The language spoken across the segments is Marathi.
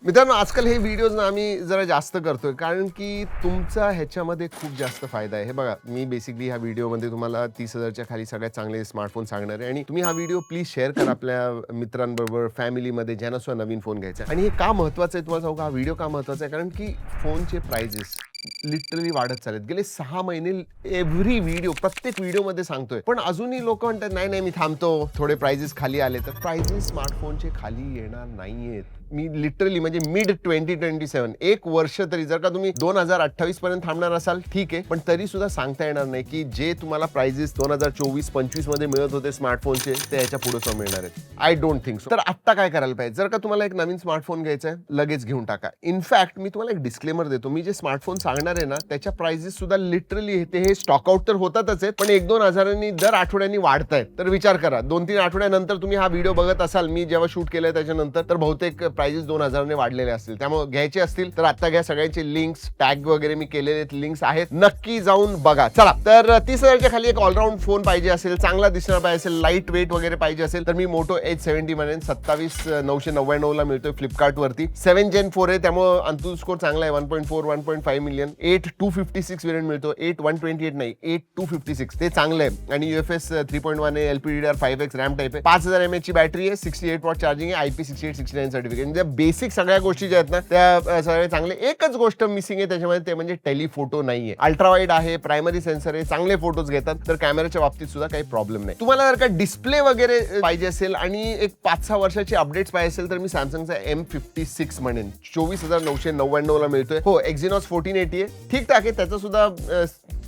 मित्रांनो, आजकाल हे व्हिडिओज ना आम्ही जरा जास्त करतोय कारण की तुमचा ह्याच्यामध्ये खूप जास्त फायदा आहे. हे बघा, मी बेसिकली ह्या व्हिडिओमध्ये तुम्हाला 30,000च्या खाली सगळ्यात चांगले स्मार्टफोन सांगणार आहे आणि तुम्ही हा व्हिडिओ प्लीज शेअर करा आपल्या मित्रांबरोबर, फॅमिलीमध्ये, ज्यांना सुद्धा नवीन फोन घ्यायचा आहे. आणि हे का महत्त्वाचं आहे तुम्हाला सांगू का? हा व्हिडिओ का महत्त्वाचा आहे? कारण की फोनचे प्राइजेस लिटरली वाढत चालत गेले 6 महिने. एव्हरी व्हिडिओ, प्रत्येक व्हिडिओमध्ये सांगतोय, पण अजूनही लोक म्हणतात नाही नाही मी थांबतो, थोडे प्राइजेस खाली आले. तर प्राइजेस स्मार्टफोनचे खाली येणार नाहीयेत. मी लिटरली म्हणजे मिड 2027 एक वर्ष तरी जर का तुम्ही 2028 पर्यंत थांबणार असाल ठीक आहे, पण तरी सुद्धा सांगता येणार नाही की जे तुम्हाला प्राइजेस 2024-25 मध्ये मिळत होते स्मार्टफोनचे ते याच्या पुढे सुद्धा मिळणार आहेत. I don't think so. तर आत्ता काय करायला पाहिजे? जर का तुम्हाला एक नवीन स्मार्टफोन घ्यायचा आहे, लगेच घेऊन टाका. इनफॅक्ट मी तुम्हाला एक डिस्क्लेमर देतो, मी जे स्मार्टफोन सांगणार आहे ना त्याच्या प्राइजेस सुद्धा लिटरली हे स्टॉक आउट तर होतातच आहेत, पण 1-2 हजारांनी दर आठवड्यानी वाढतायत. तर विचार करा, 2-3 आठवड्यानंतर तुम्ही हा व्हिडिओ बघत असाल, मी जेव्हा शूट केलाय त्याच्यानंतर, तर बहुतेक प्राइजेस 2000ने वाढलेले असतील. त्यामुळे घ्यायचे असतील तर आता घ्या. सगळ्यांचे लिंक्स टॅग वगैरे मी केलेले लिंक्स आहेत, नक्की जाऊन बघा. चला, तर 30,000च्या खाली एक ऑलराऊंड फोन पाहिजे असेल, चांगला दिसणार पाहिजे असेल, लाईट वेट वगैरे पाहिजे असेल, तर मी मोटो H70 म्हणेन 27,999 ला मिळतोय फ्लिपकार्ट वरती. 7 Gen 4 आहे, त्यामुळे अंतुल स्कोर चांगला आहे. 1.4 1.5 मिलियन. 8256 वेरियंट मिळतो. 8128 नाही, 8256 ते चांगलं आहे. आणि UFS 3.1 आहे, LPDDR5X रॅम टाईप आहे. 5000 mAh ची बॅटरी आहे, 68 वॉट चार्जिंग आहे, IP6869 सर्टिफिकेट. म्हणजे बेसिक सगळ्या गोष्टी ज्या आहेत ना त्या सगळ्या चांगले. एकच गोष्ट मिसिंग आहे त्याच्यामध्ये, ते म्हणजे टेलिफोटो नाहीये. अल्ट्रा वाईड आहे, प्रायमरी सेन्सर आहे, चांगले फोटोज घेतात. तर कॅमेराच्या बाबतीत सुद्धा काही प्रॉब्लेम नाही. तुम्हाला जर का डिस्प्ले वगैरे पाहिजे असेल आणि एक 5-6 वर्षाची अपडेट्स पाहिजे असेल तर मी सॅमसंगचा M56 म्हणेन. 24,999 ला मिळतोय. हो, Exynos 1480 आहे, ठीक ठाक आहे. त्याचा सुद्धा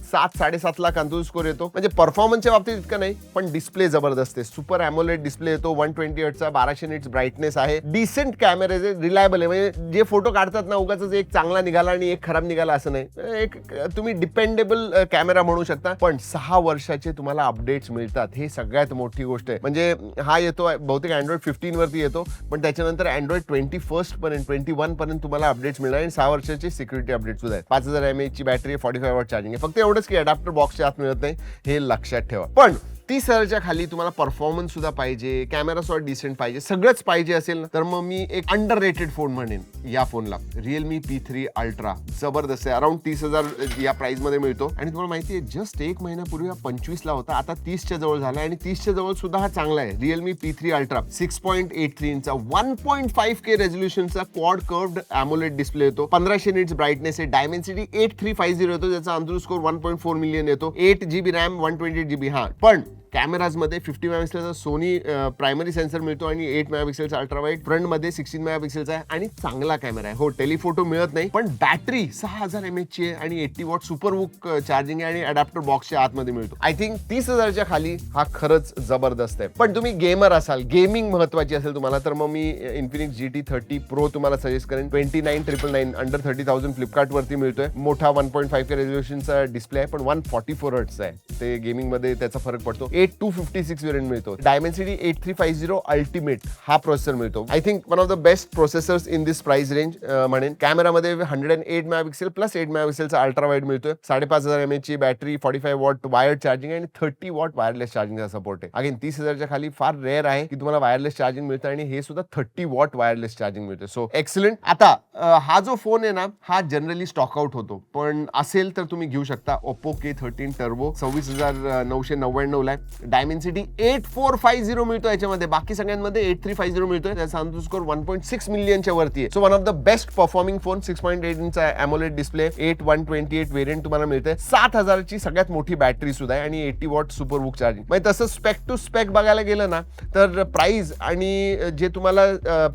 7-7.5 लाख अंतुल स्कोर येतो. म्हणजे परफॉर्मन्सच्या बाबतीत इतकं नाही, पण डिस्प्ले जबरदस्त आहे. सुपर एमोलेड डिस्प्ले येतो. 120 हर्ट्जचा 1200 निट्स ब्राईटनेस आहे. डिसेंट कॅमेरे, रिलायबल आहे. म्हणजे जे फोटो काढतात ना, उगाच एक चांगला निघाला आणि एक खराब निघाला असं नाही. एक तुम्ही डिपेंडेबल कॅमेरा म्हणू शकता. पण 6 वर्षाचे तुम्हाला अपडेट्स मिळतात, हे सगळ्यात मोठी गोष्ट आहे. म्हणजे हा येतो बहुतेक Android 15 वरती येतो, पण त्याच्यानंतर Android 21 पर्यंत 21 पर्यंत तुम्हाला अपडेट्स मिळणार आणि 6 वर्षाचे सिक्युरिटी अपडेट सुद्धा आहेत. 5000 mAh ची बॅटरी आहे, 45 वॉट चार्जिंग आहे. फक्त एवढंच की अडॅप्टर बॉक्सच्या आत मिळत नाही, हे लक्षात ठेवा. पण 30,000च्या खाली तुम्हाला परफॉर्मन्स सुद्धा पाहिजे, कॅमेरा सुद्धा डिसेंट पाहिजे, सगळंच पाहिजे असेल ना, तर मग मी एक अंडररेटेड फोन म्हणेन या फोनला, Realme P3 Ultra. जबरदस्त आहे. अराउंड 30,000 या प्राइस मध्ये मिळतो. आणि तुम्हाला माहिती आहे, जस्ट एक महिन्यापूर्वी हा 25 ला होता, आता 30च्या जवळ झाला. आणि 30च्या जवळ सुद्धा हा चांगला आहे. Realme P3 Ultra 6.83 इंचचा 1.5K रेझोल्युशनचा क्वाड कर्व्ड एमोलेड डिस्प्ले येतो. 1500 निट्स ब्राईटनेस आहे. डायमेन्सिटी 8350 येतो, ज्याचा अंतुल स्कोर 1.4 मिलियन येतो. 8GB RAM, 128GB. हा, पण कॅमेराज मध्ये 50 मेगापिक्सेलचा सोनी प्रायमरी सेन्सर मिळतो आणि 8 मेगापिक्सेलचा अल्ट्रा वाईड. फ्रंट मध्ये 16 मेगापिक्सेलचा आहे आणि चांगला कॅमेरा आहे. हो, टेलिफोटो मिळत नाही, पण बॅटरी 6000 mAh ची आहे आणि 80 वॉट सुपर वूक चार्जिंग आहे आणि अडॅप्टर बॉक्सच्या आतमध्ये मिळतो. आय थिंक 30,000च्या खाली हा खरंच जबरदस्त आहे. पण तुम्ही गेमर असाल, गेमिंग महत्वाची असेल तुम्हाला, तर मग मी Infinix GT30 Pro तुम्हाला सजेस्ट करेन. 29,999 अंडर 30,000 फ्लिपकार्ट वरती मिळतोय. मोठा 1.5K रेझोल्युशनचा डिस्प्ले आहे, पण 144 हर्ट्ज आहे. ते गेमिंग मध्ये त्याचा फरक पडतो. 8256 वेरियंट मिळतो. डायमेन्सिटी 8350 अल्टिमेट हा प्रोसेसर मिळतो. I think one of the best processors in this price range म्हणेन. कॅमेरामध्ये 108 मेगापिक्सेल प्लस 8 मेगापिक्सेलचा अल्ट्रा वाईड मिळतोय. 5500 mAh ची बॅटरी, 45 वॉट वायर्ड चार्जिंग आणि 30 वॉट वायरलेस चार्जिंगचा सपोर्ट आहे. अगेन 30,000च्या खाली फार रेअर आहे की तुम्हाला वायरलेस चार्जिंग मिळतं आणि हे सुद्धा 30 वॉट वायरलेस चार्जिंग मिळतं. So excellent. आता हा जो फोन आहे ना, हा जनरली स्टॉक आउट होतो, पण असेल तर तुम्ही घेऊ शकता. Oppo K13 Turbo 26,999 ला. डायमेन्सिटी 8450 मिळतो याच्यामध्ये. बाकी सगळ्यांमध्ये 8350 मिळतोय. त्याचा अंतुल स्कोर 1.6 मिलियनच्या वरती आहे. So one of the best performing phone. 6.8 इंचचा एमोलेड डिस्प्ले, 8128 वेरियंट तुम्हाला मिळते. 7000 ची सगळ्यात मोठी बॅटरी सुद्धा आहे आणि 80 वॉट सुपर वूक चार्जिंग. म्हणजे तसं स्पेक टू स्पेक बघायला गेलं ना, तर प्राइस आणि जे तुम्हाला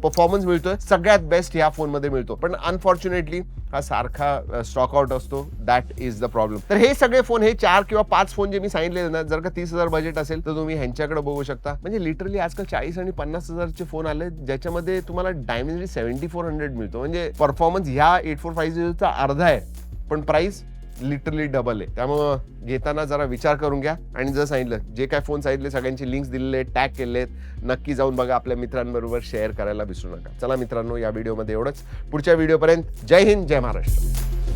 परफॉर्मन्स मिळतोय सगळ्यात बेस्ट ह्या फोन मध्ये मिळतो. पण अनफॉर्च्युनेटली हा सारखा स्टॉक आउट असतो. That is the problem. तर हे सगळे फोन, हे 4 किंवा 5 फोन जे मी सांगितले ना, जर का 30,000 बजेट असेल तर तुम्ही ह्यांच्याकडे बघू शकता. म्हणजे लिटरली आजकाल 40 आणि 50,000चे फोन आले ज्याच्यामध्ये तुम्हाला डायमेन्सिटी 7400 मिळतो. म्हणजे परफॉर्मन्स ह्या 8450चा अर्धा आहे, पण प्राइस लिटरली डबल आहे. त्यामुळं घेताना जरा विचार करून घ्या. आणि जर सांगितलं, जे काय फोन सांगितले सगळ्यांची लिंक्स दिलेले आहेत, टॅग केले आहेत, नक्की जाऊन बघा. आपल्या मित्रांबरोबर शेअर करायला विसरू नका. चला मित्रांनो, या व्हिडिओमध्ये एवढंच. पुढच्या व्हिडिओपर्यंत जय हिंद, जय महाराष्ट्र.